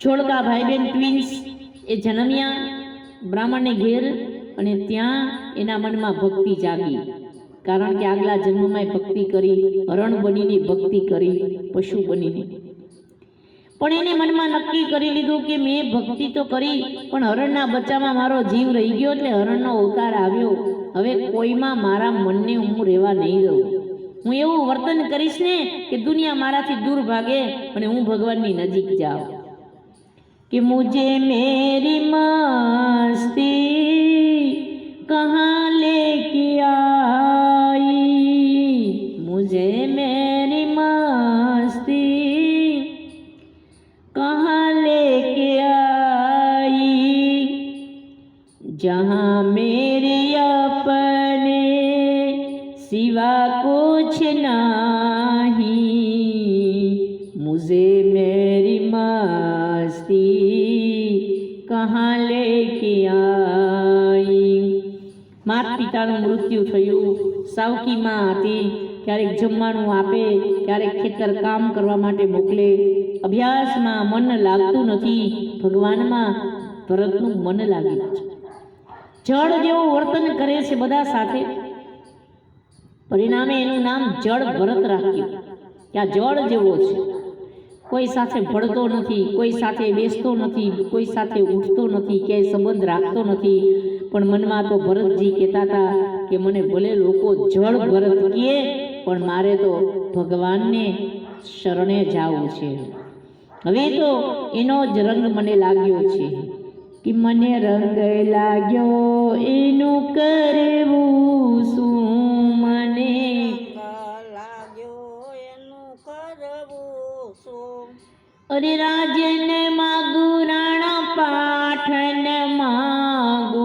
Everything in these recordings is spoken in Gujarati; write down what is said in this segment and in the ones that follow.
છોડકા ભાઈ બહેન ટ્વિન્સ એ જન્મ્યા બ્રાહ્મણને ઘેર, અને ત્યાં એના મનમાં ભક્તિ જાગી, કારણ કે આગલા જન્મમાં ભક્તિ કરી, હરણ બનીને ભક્તિ કરી, પશુ બનીને. પણ એને મનમાં નક્કી કરી લીધું કે મેં ભક્તિ તો કરી, પણ હરણના બચ્ચામાં મારો જીવ રહી ગયો, એટલે હરણનો અવતાર આવ્યો. હવે કોઈમાં મારા મનને હું રહેવા નહીં દઉં. હું એવું વર્તન કરીશ ને કે દુનિયા મારાથી દૂર ભાગે અને હું ભગવાનની નજીક જાઉં. कि मुझे मेरी मस्ती कहाँ लेके आई, मुझे मेरी मस्ती कहाँ लेके आई, जहाँ मेरी अपने सिवा कुछ नहीं, मुझे मेरी मस्ती कहाँ लेके आई. માતા પિતાનું મૃત્યુ થયું, સાવકી માં હતી, ક્યારેક જમવાનું આપે, ક્યારેક ખેતર કામ કરવા માટે મોકલે. અભ્યાસમાં મન લાગતું નથી, ભગવાનમાં ભરતનું મન લાગ્યું છે. જળ જેવું વર્તન કરે છે બધા સાથે, પરિણામે એનું નામ જળ ભરત રાખ્યું કે આ જળ જેવો છે. કોઈ સાથે ભળતો નથી, કોઈ સાથે બેસતો નથી, કોઈ સાથે ઉઠતો નથી, ક્યાંય સંબંધ રાખતો નથી, પણ મનમાં તો ભરતજી કહેતા હતા કે મને ભલે લોકો જળ ભરત કહે, પણ મારે તો ભગવાનને શરણે જાવું છે. હવે તો એનો જ રંગ મને લાગ્યો છે કે મને રંગ લાગ્યો એનું કરવું શું, મને અરે રાજન માગુ રાણા પાઠન માગુ,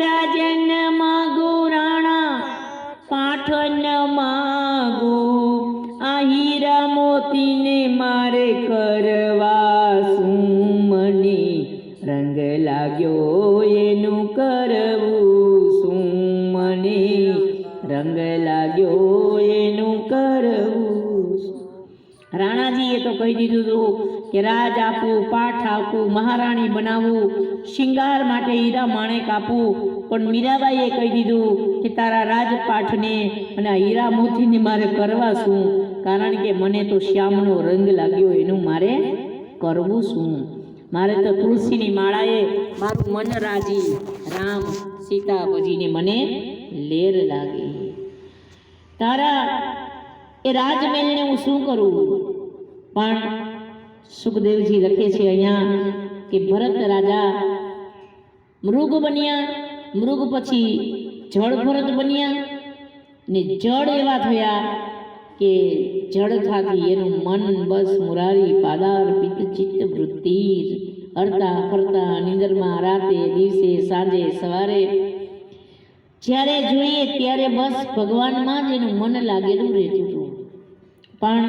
રાજન માગુ રાણા પાઠન માગુ, આ હીરા મોતીને મારે કરવા શું, મને રંગ લાગ્યો એનું કરવું શું, મને રંગ લાગ્યો એનું કરવું. રાણાજીએ તો કહી દીધું હતું કે રાજ આપવું, પાઠ આપવું, મહારાણી બનાવવું, શિંગાર માટે હીરા માણેક આપવું, પણ મીરાબાઈએ કહી દીધું કે તારા રાજપાઠને અને આ હીરા મોતીને મારે કરવા શું, કારણ કે મને તો શ્યામનો રંગ લાગ્યો એનું મારે કરવું શું. મારે તો તુલસીની માળાએ મારું મન રાજી, રામ સીતા ભજીને મને લેર લાગી. તારા એ રાજમહેલને હું શું કરું. પણ સુખદેવજી લખે છે અહીંયા કે ભરત રાજા મૃગ બન્યા, મૃગ પછી જળ ભરત બન્યા, ને જળ એવા થયા કે જળ થાકી એનું મન બસ મુરારી પાદાર પિત્ત ચિત્ત વૃત્તિ, હરતા ફરતા નિંદરમાં રાતે દિવસે સાંજે સવારે જ્યારે જોઈએ ત્યારે બસ ભગવાનમાં જ એનું મન લાગેલું રહેતું હતું. પણ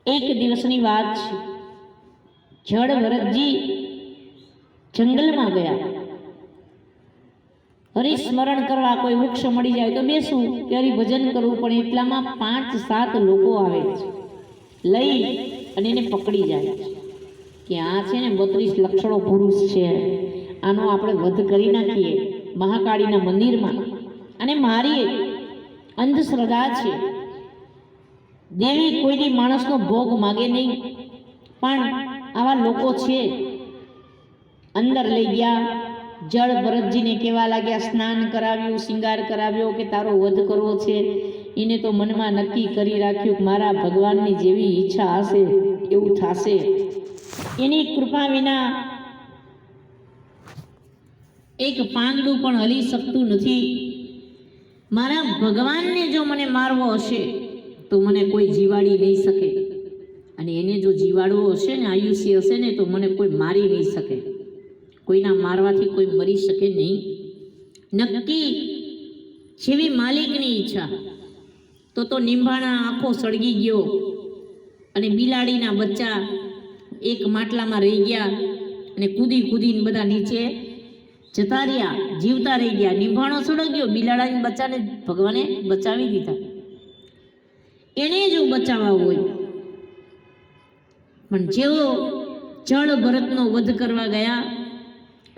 એક દિવસની વાત છે, જળ ભરતજી જંગલમાં ગયા હરિસ્મરણ કરવા. કોઈ વૃક્ષ મળી જાય તો બેસું કે હરિભજન કરવું, પણ એટલામાં 5-7 લોકો આવે છે, લઈ અને એને પકડી જાય છે કે આ છે ને 32 લક્ષણો પુરુષ છે, આનો આપણે વધ કરી નાખીએ મહાકાળીના મંદિરમાં, અને મારી અંધશ્રદ્ધા છે, દેવી કોઈની માણસનો ભોગ માગે નહીં, પણ આવા લોકો છે. અંદર લઈ ગયા, જળ ભરતજીને કહેવા લાગ્યા, સ્નાન કરાવ્યું, શિંગાર કરાવ્યો કે તારો વધ કરવો છે. એને તો મનમાં નક્કી કરી રાખ્યું કે મારા ભગવાનની જેવી ઈચ્છા હશે એવું થશે. એની કૃપા વિના એક પાંદડું પણ હલી શકતું નથી. મારા ભગવાનને જો મને મારવો હશે તો મને કોઈ જીવાડી નહીં શકે, અને એને જો જીવાડવો હશે ને, આયુષ્ય હશે ને, તો મને કોઈ મારી નહીં શકે. કોઈના મારવાથી કોઈ મરી શકે નહીં. નક્કી જેવી માલિકની ઈચ્છા. તો નિંભાણા આખો સળગી ગયો, અને બિલાડીના બચ્ચા એક માટલામાં રહી ગયા, અને કૂદી કૂદીને બધા નીચે જતા રહ્યા, જીવતા રહી ગયા. નિંભાણો સળગ્યો, બિલાડાના બચ્ચાને ભગવાને બચાવી દીધા. એને જો બચાવવા હોય, પણ જેવો જળ ભરતનો વધ કરવા ગયા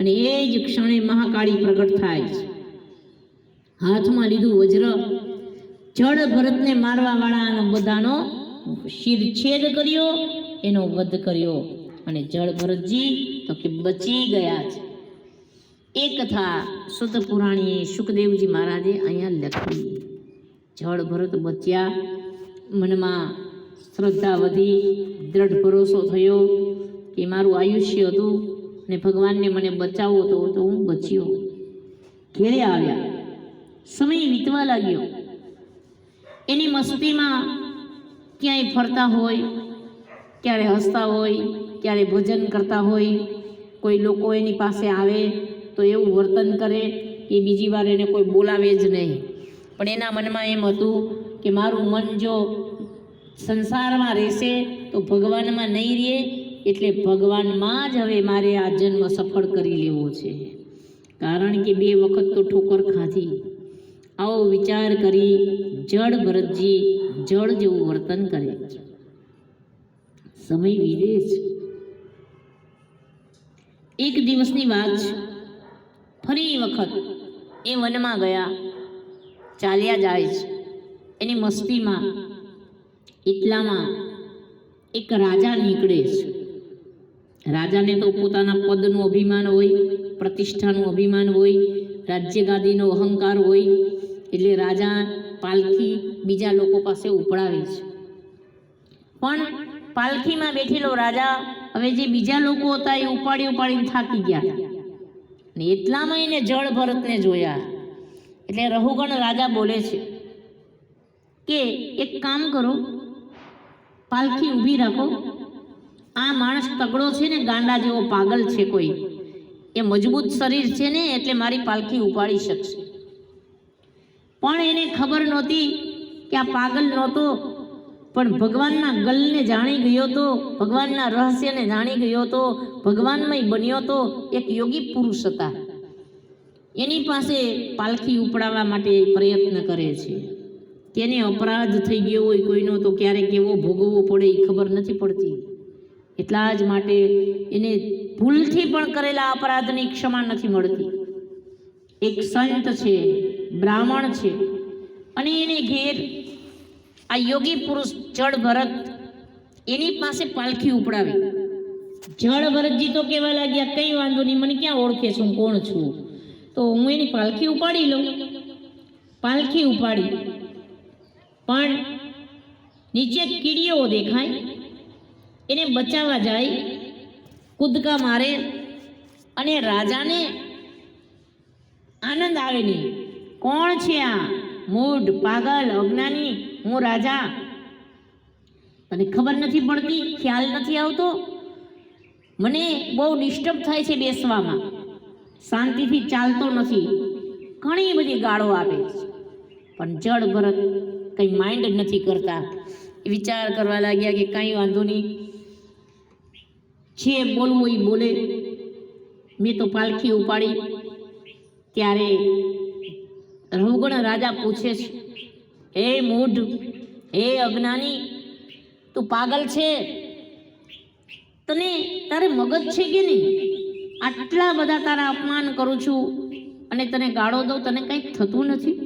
અને એ જ ક્ષણે મહાકાળી પ્રગટ થાય છે. હાથમાં લીધું વજ્ર, જળ ભરતને મારવા વાળાનો બધાનો શિરછેદ કર્યો, એનો વધ કર્યો અને જળ ભરતજી તો કે બચી ગયા છે. એ કથા સુત પુરાણીએ સુખદેવજી મહારાજે અહીંયા લખી. જળ ભરત બચ્યા, મનમાં શ્રદ્ધા વધી, દ્રઢ ભરોસો થયો કે મારું આયુષ્ય હતું ને ભગવાનને મને બચાવવો તો હું બચ્યો. ઘેરે આવ્યા, સમય વીતવા લાગ્યો. એની મસ્તીમાં ક્યાંય ફરતા હોય, ક્યારે હસતા હોય, ક્યારે ભજન કરતા હોય. કોઈ લોકો એની પાસે આવે તો એવું વર્તન કરે કે બીજી વાર એને કોઈ બોલાવે જ નહીં. પણ એના મનમાં એમ હતું કે મારું મન જો સંસારમાં રહેશે તો ભગવાનમાં નહીં રહે, એટલે ભગવાનમાં જ હવે મારે આ જન્મ સફળ કરી લેવો છે. કારણ કે 2 વખત તો ઠોકર ખાધી. આવો વિચાર કરી જળ ભરતજી જળ જેવું વર્તન કરે છે. સમય વીતે છે. એક દિવસની વાત છે. ફરી વખત એ વનમાં ગયા, ચાલ્યા જાય છે એની મસ્તીમાં. એટલામાં એક રાજા નીકળે છે. રાજાને તો પોતાના પદનું અભિમાન હોય, પ્રતિષ્ઠાનું અભિમાન હોય, રાજ્યગાદીનો અહંકાર હોય, એટલે રાજા પાલખી બીજા લોકો પાસે ઉપડાવે છે. પણ પાલખીમાં બેઠેલો રાજા હવે જે બીજા લોકો હતા એ ઉપાડીને થાકી ગયા ને એટલામાં એને જળ ભરતને જોયા. એટલે રહુગણ રાજા બોલે છે કે એક કામ કરો, પાલખી ઊભી રાખો. આ માણસ તગડો છે ને, ગાંડા જેવો પાગલ છે કોઈ, એ મજબૂત શરીર છે ને એટલે મારી પાલખી ઉપાડી શકશે. પણ એને ખબર નહોતી કે આ પાગલ નહોતો, પણ ભગવાનના ગલને જાણી ગયો તો, ભગવાનના રહસ્યને જાણી ગયો તો, ભગવાનમય બન્યો તો. એક યોગી પુરુષ હતા, એની પાસે પાલખી ઉપડાવવા માટે પ્રયત્ન કરે છે. તેને અપરાધ થઈ ગયો હોય કોઈનો તો ક્યારેક કેવો ભોગવવો પડે એ ખબર નથી પડતી. એટલા જ માટે એને ભૂલથી પણ કરેલા અપરાધની ક્ષમા નથી મળતી. એક સંત છે, બ્રાહ્મણ છે, અને એને ઘેર આ યોગી પુરુષ જળ ભરત એની પાસે પાલખી ઉપડાવી. જળ ભરતજી તો કહેવા લાગ્યા, કંઈ વાંધો નહીં, મને ક્યાં ઓળખે છે, હું કોણ છું, તો હું એની પાલખી ઉપાડી લઉં. પાલખી ઉપાડી, પણ નીચે કીડીઓ દેખાય, એને બચાવવા જાય, કૂદકા મારે અને રાજાને આનંદ આવે નહીં. કોણ છે આ મૂઢ, પાગલ, અજ્ઞાની? હું રાજા, તને ખબર નથી પડતી, ખ્યાલ નથી આવતો? મને બહુ ડિસ્ટર્બ થાય છે બેસવામાં, શાંતિથી ચાલતો નથી. ઘણી બધી ગાળો આપે છે. પણ જળ ભરત કંઈ માઇન્ડ નથી કરતા. વિચાર કરવા લાગ્યા કે કાંઈ વાંધો નહીં, જે બોલવું એ બોલે, મેં તો પાલખી ઉપાડી. ત્યારે રહુગણ રાજા પૂછે છે, હે મૂઢ, હે અજ્ઞાની, તું પાગલ છે? તને તારે મગજ છે કે નહીં? આટલા બધા તારા અપમાન કરું છું અને તને ગાળો દઉં, તને કંઈક થતું નથી?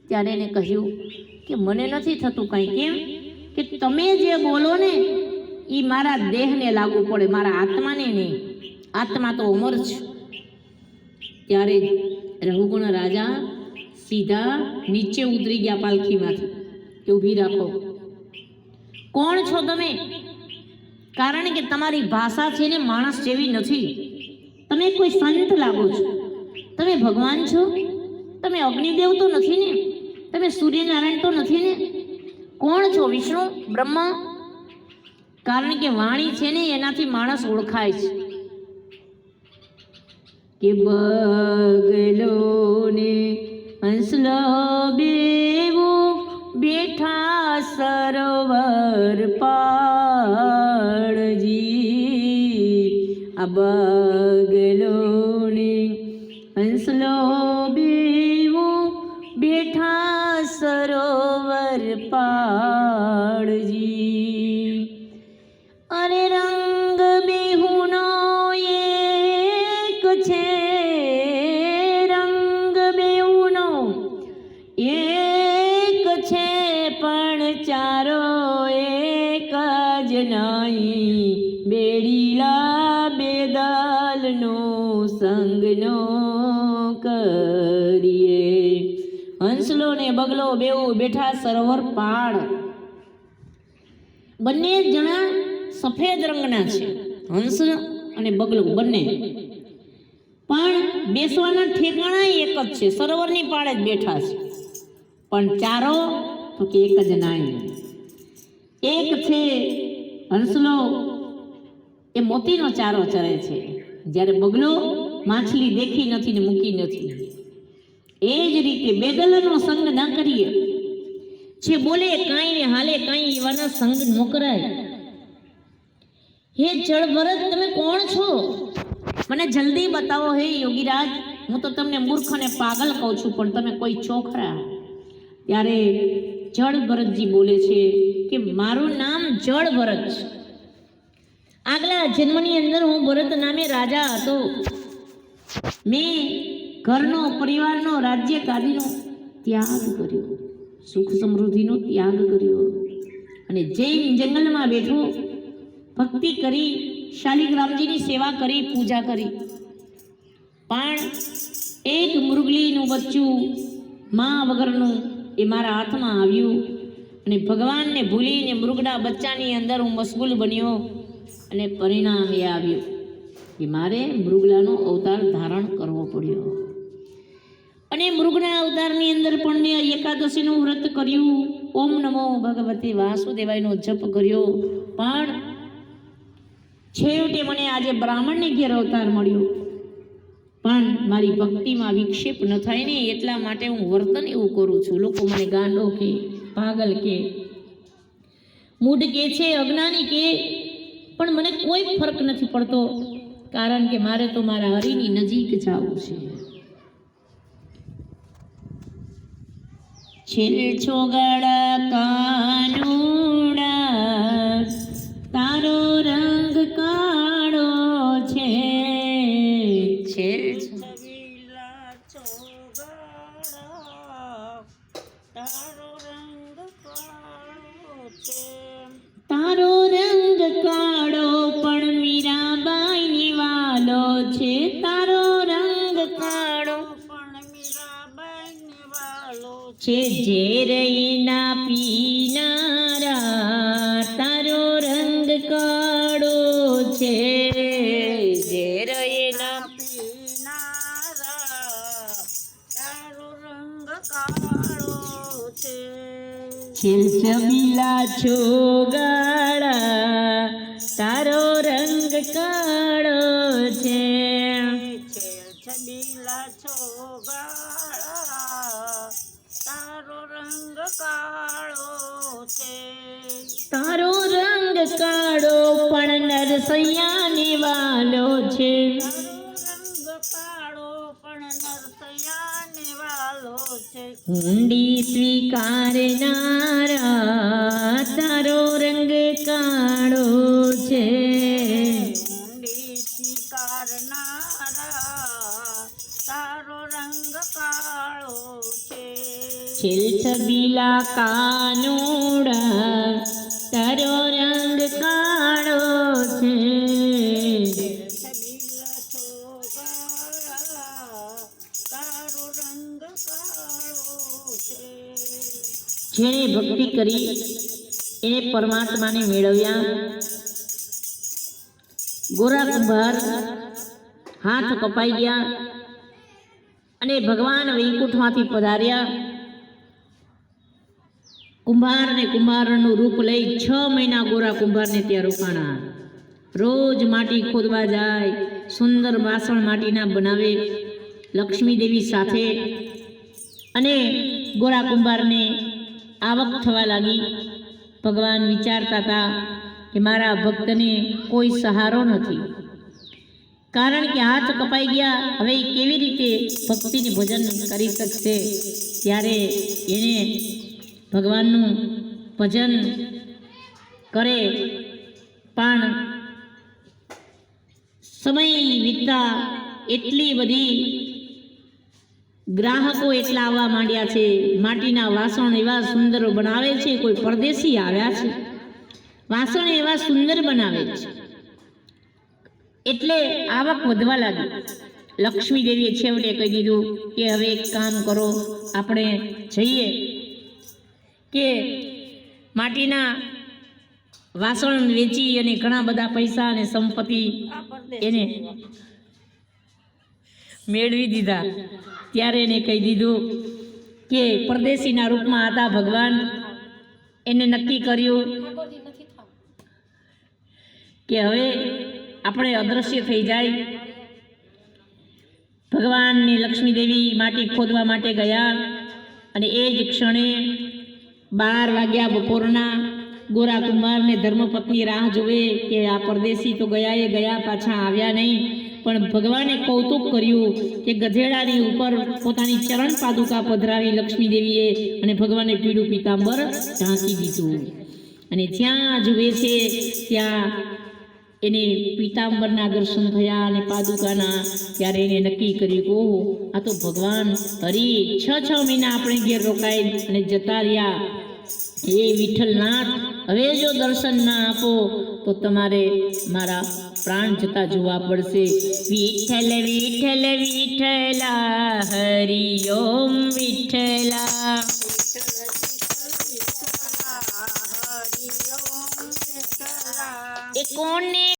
ત્યારે એને કહ્યું કે મને નથી થતું કંઈ. કેમ? કે તમે જે બોલો ને એ મારા દેહને લાગુ પડે, મારા આત્માને નહીં. આત્મા તો અમર છે. ત્યારે રહુગણ રાજા સીધા નીચે ઉતરી ગયા પાલખીમાંથી કે ઊભી રાખો. કોણ છો તમે? કારણ કે તમારી ભાષા છે ને માણસ જેવી નથી. તમે કોઈ સંત લાગો છો, તમે ભગવાન છો? તમે અગ્નિદેવ તો નથી ને? તમે સૂર્યનારાયણ તો નથી ને? કોણ છો? વિષ્ણુ, બ્રહ્મા? કારણ કે વાણી છે ને એનાથી માણસ ઓળખાય છે. કે બગલો ને હંસલો બેવો બેઠા સરોવર પાળજી. આ બગલો ને હંસલો બેવો બેઠા સરોવર પાળજી. અરે રંગ બેહુ જ નાઈ બેડીલા બેદલનો સંગ નો કરીએ. હંસલો ને બગલો બેઉ બેઠા સરોવર પાળ. બંને જણા સફેદ રંગના છે, હંસ અને બગલો બંને, પણ બેસવાના ઠેકાણા એક જ છે, સરોવરની પાળે જ બેઠા છે. પણ ચારો તો કે એક જ નાઈ. એક છે હંસલો, એ મોતીનો ચારો ચરે છે, જ્યારે બગલો માછલી દેખી નથી ને મૂકી નથી. એ જ રીતે બેદલનો સંગ ના કરીએ. જે બોલે કાંઈ ને હાલે કાંઈ એવાના સંગ ન કરાય. હે જળભરત, તમે કોણ છો? મને જલ્દી બતાવો હે યોગીરાજ. હું તો તમને મૂર્ખ અને પાગલ કહું છું, પણ તમે કોઈ છો ખરા? ત્યારે જળભરતજી બોલે છે કે મારું નામ જળભરત છે. આગલા જન્મની અંદર હું ભરત નામે રાજા હતો. મેં ઘરનો, પરિવારનો, રાજ્ય ગાદીનો ત્યાગ કર્યો, સુખ સમૃદ્ધિનો ત્યાગ કર્યો, અને જૈન જંગલમાં બેઠો ભક્તિ કરી, શાલિગ્રામજીની સેવા કરી, પૂજા કરી. પણ એક મૃગલીનું બચ્ચું મા વગરનું એ મારા હાથમાં આવ્યું, અને ભગવાનને ભૂલીને મૃગના બચ્ચાની અંદર હું મશગુલ બન્યો, અને પરિણામ એ આવ્યું કે મારે મૃગલાનો અવતાર ધારણ કરવો પડ્યો. અને મૃગના અવતારની અંદર પણ મેં એકાદશીનું વ્રત કર્યું, ઓમ નમો ભગવતે વાસુદેવાયનો જપ કર્યો. પણ છેવટે મને આજે બ્રાહ્મણને ઘેર અવતાર મળ્યો. પણ મારી ભક્તિમાં વિક્ષેપ ન થાય ને એટલા માટે હું વર્તન એવું કરું છું. લોકો મને ગાંડો કે, પાગલ કે, મૂઢ કે છે, અજ્ઞાની કે, પણ મને કોઈ ફરક નથી પડતો, કારણ કે મારે તો મારા હરિની નજીક જવું છે. છેલ છોગાડા કાનુડા, તારો રંગ કાળો છે. છેલ છબીલા છોગાડા, તારો રંગ કાળો છે. તારો રંગ કાળો પણ મીરાબાઈની વાલો છે. તારો રંગ કાળો પણ મીરાબાઈની વાલો છે. ઝેરઈના પીનારા, તારો રંગ કાળો છે. ઝેરઈના પીનારા, તારો રંગ કાળો છે. છેલ છબીલા છોગાડા, તારો રંગ કાળો છે. છેલ છબીલા છોગાડા, તારો રંગ કાળો છે. તારો રંગ કાળો પણ નરસૈયાને વાલો છે. તારો રંગ કાળો પણ નરસૈયાને વાલો છે. હુંડી સ્વીકારનારા, તારો રંગ કાળો છે. હુંડી સ્વીકારનારા, તારો રંગ કાળો છે. છેલ છબીલા કાનુડા, તારો રંગ કાળો છે. છબીલા છોગાડા, તારો રંગ કાળો છે. જેણે ભક્તિ કરી એને પરમાત્માને મેળવ્યા. ગોરા કુંભાર હાથ કપાઈ ગયા અને ભગવાન વૈકુંઠમાંથી પધાર્યા. કુંભારને કુંભારનું રૂપ લઈ 6 મહિના ગોરા કુંભારને ત્યાં રોકાણા. રોજ માટી ખોદવા જાય, સુંદર વાસણ માટીના બનાવે લક્ષ્મી દેવી સાથે. અને ગોરા કુંભારને આવક થવા લાગી. ભગવાન વિચારતા હતા કે મારા ભક્તને કોઈ સહારો નથી, કારણ કે હાથ કપાઈ ગયા, હવે કેવી રીતે ભક્તિની ભજન કરી શકશે. ત્યારે એને ભગવાનનું ભજન કરે, પણ સમય વીતતા એટલી બધી ગ્રાહકો એટલા આવવા માંડ્યા છે, માટીના વાસણ એવા સુંદર બનાવે છે, કોઈ પરદેશી આવ્યા છે. વાસણ એવા સુંદર બનાવે છે એટલે આવક વધવા લાગી. લક્ષ્મી દેવીએ છેવટે કહી દીધું કે હવે એક કામ કરો, આપણે જઈએ કે માટીના વાસણ વેચી અને ઘણા બધા પૈસા અને સંપત્તિ એને મેળવી દીધા. ત્યારે એને કહી દીધું કે પરદેશીના રૂપમાં હતા ભગવાન. એને નક્કી કર્યું કે હવે આપણે અદૃશ્ય થઈ જાય. ભગવાનની લક્ષ્મી દેવી માટી ખોદવા માટે ગયા અને એ જ ક્ષણે 12 વાગ્યા બપોરના ગોરા કુંભારને ધર્મપત્ની રાહ જોવે કે આ પરદેશી તો ગયા એ ગયા, પાછા આવ્યા નહીં. પણ ભગવાને કૌતુક કર્યું કે ગધેડાની ઉપર પોતાની ચરણ પાદુકા પધરાવી લક્ષ્મી દેવીએ અને ભગવાને પીળું પીતાંબર ઢાંકી દીધું. અને જ્યાં જુએ છે ત્યાં એને પીતાંબરના દર્શન થયા અને પાદુકાના. ત્યારે એને નક્કી કર્યું કે ઓહો, આ તો ભગવાન હરી 6 મહિના આપણે ઘેર રોકાઈ અને જતા રહ્યા. એ વિઠ્ઠલનાથ, હવે જો દર્શન ના આપો તો તમારે મારા પ્રાણ જતા જોવા પડશે. વિઠ્ઠલ વિઠ્ઠલ વિઠ્ઠલા હરિ ઓમ વિઠ્ઠલા. એ કોને